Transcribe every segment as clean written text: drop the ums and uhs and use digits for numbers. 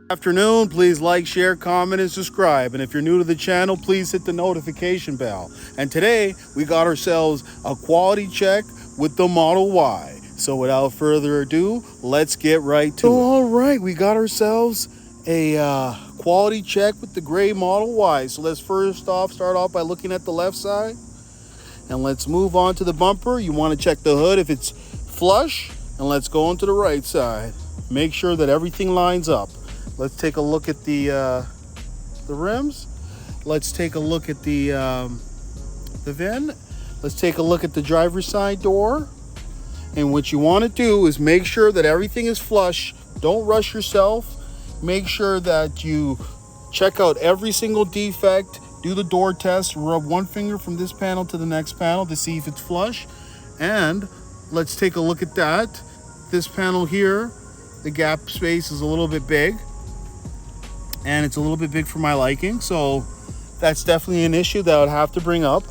Afternoon, please like, share, comment, and subscribe. And if you're new to the channel, please hit the notification bell. And today, we got ourselves a quality check with the Model Y. So without further ado, let's get right to it. All right, we got ourselves a quality check with the gray Model Y. So let's start off by looking at the left side. And let's move on to the bumper. You want to check the hood if it's flush. And let's go on to the right side. Make sure that everything lines up. Let's take a look at the rims. Let's take a look at the VIN. Let's take a look at the driver's side door. And what you want to do is make sure that everything is flush. Don't rush yourself. Make sure that you check out every single defect. Do the door test. Rub one finger from this panel to the next panel to see if it's flush. And let's take a look at that. This panel here, the gap space is a little bit big. And it's a little bit big for my liking, so that's definitely an issue that I would have to bring up.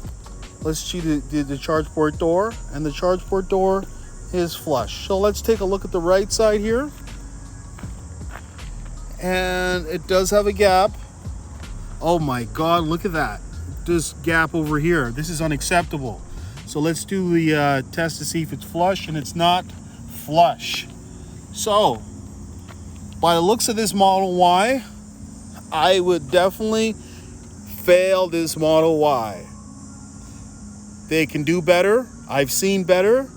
Let's see the charge port door, and the charge port door is flush. So let's take a look at the right side here. And it does have a gap. Oh my God, look at that. This gap over here. This is unacceptable. So let's do the test to see if it's flush, and it's not flush. So, by the looks of this Model Y, I would definitely fail this Model Y. They can do better. I've seen better.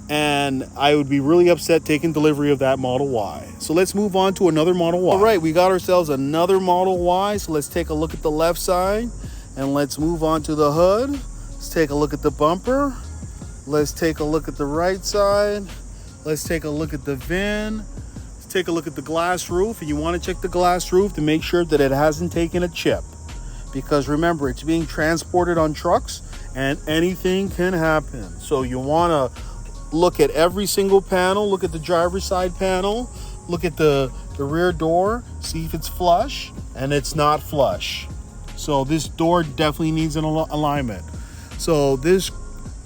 And I would be really upset taking delivery of that Model Y. So let's move on to another Model Y. All right, we got ourselves another Model Y. So let's take a look at the left side. And let's move on to the hood. Let's take a look at the bumper. Let's take a look at the right side. Let's take a look at the VIN. Take a look at the glass roof, and you want to check the glass roof to make sure that it hasn't taken a chip, because remember, it's being transported on trucks and anything can happen. So you want to look at every single panel, look at the driver's side panel, look at the rear door, see if it's flush, and it's not flush. So this door definitely needs an alignment. So this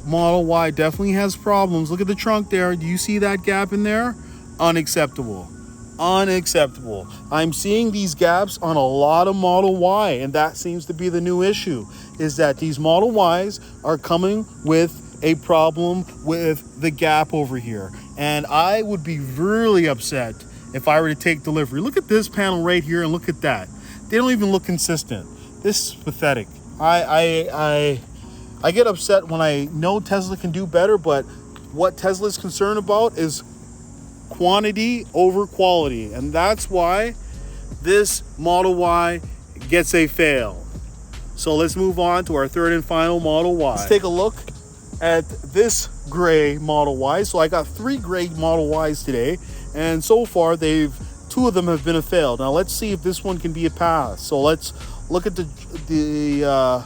Model Y definitely has problems. Look at the trunk there. Do you see that gap in there? Unacceptable. Unacceptable. I'm seeing these gaps on a lot of Model Y, and that seems to be the new issue, is that these Model Ys are coming with a problem with the gap over here. And I would be really upset if I were to take delivery. Look at this panel right here and look at that. They don't even look consistent. This is pathetic. I get upset when I know Tesla can do better, but what Tesla is concerned about is quantity over quality, and that's why this Model Y gets a fail. So let's move on to our third and final Model Y. Let's take a look at this gray Model Y. So I got 3 gray Model Ys today, and so far 2 of them have been a fail. Now let's see if this one can be a pass. So let's look at the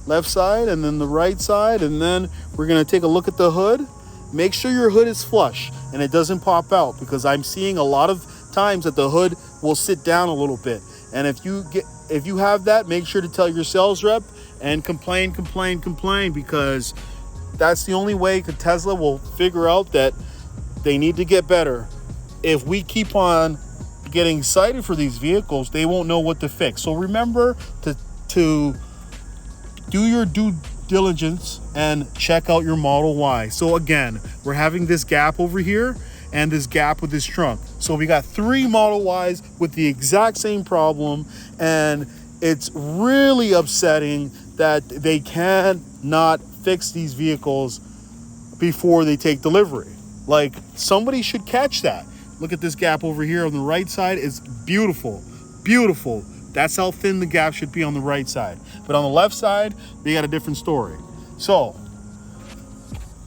left side and then the right side, and then we're going to take a look at the hood. Make sure your hood is flush and it doesn't pop out, because I'm seeing a lot of times that the hood will sit down a little bit. And if you have that, make sure to tell your sales rep and complain, because that's the only way Tesla will figure out that they need to get better. If we keep on getting excited for these vehicles, they won't know what to fix. So remember to do your due diligence and check out your Model Y. So again, we're having this gap over here and this gap with this trunk. So we got 3 Model Ys with the exact same problem, and it's really upsetting that they cannot fix these vehicles before they take delivery. Like, somebody should catch that. Look at this gap over here on the right side. It's beautiful. That's how thin the gap should be on the right side. But on the left side, they got a different story. So,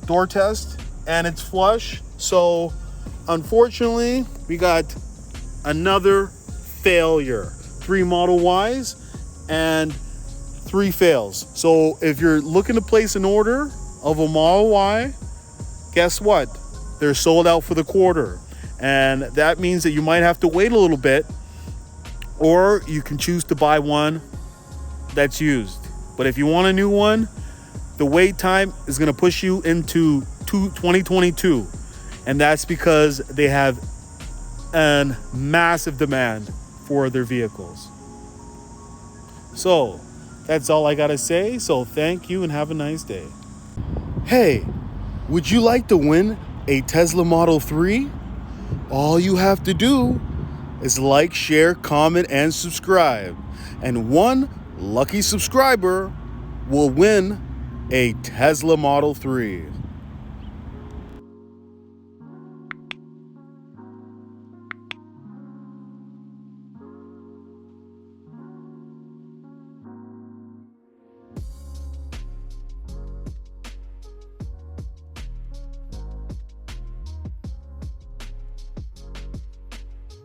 door test, and it's flush. So, unfortunately, we got another failure. 3 Model Ys and 3 fails. So, if you're looking to place an order of a Model Y, guess what? They're sold out for the quarter. And that means that you might have to wait a little bit, or you can choose to buy one that's used. But if you want a new one, the wait time is going to push you into 2022. And that's because they have a massive demand. for their vehicles. So that's all I gotta say. So thank you and have a nice day. Hey, would you like to win a Tesla Model 3? All you have to do is like, share, comment, and subscribe. And one lucky subscriber will win a Tesla Model 3.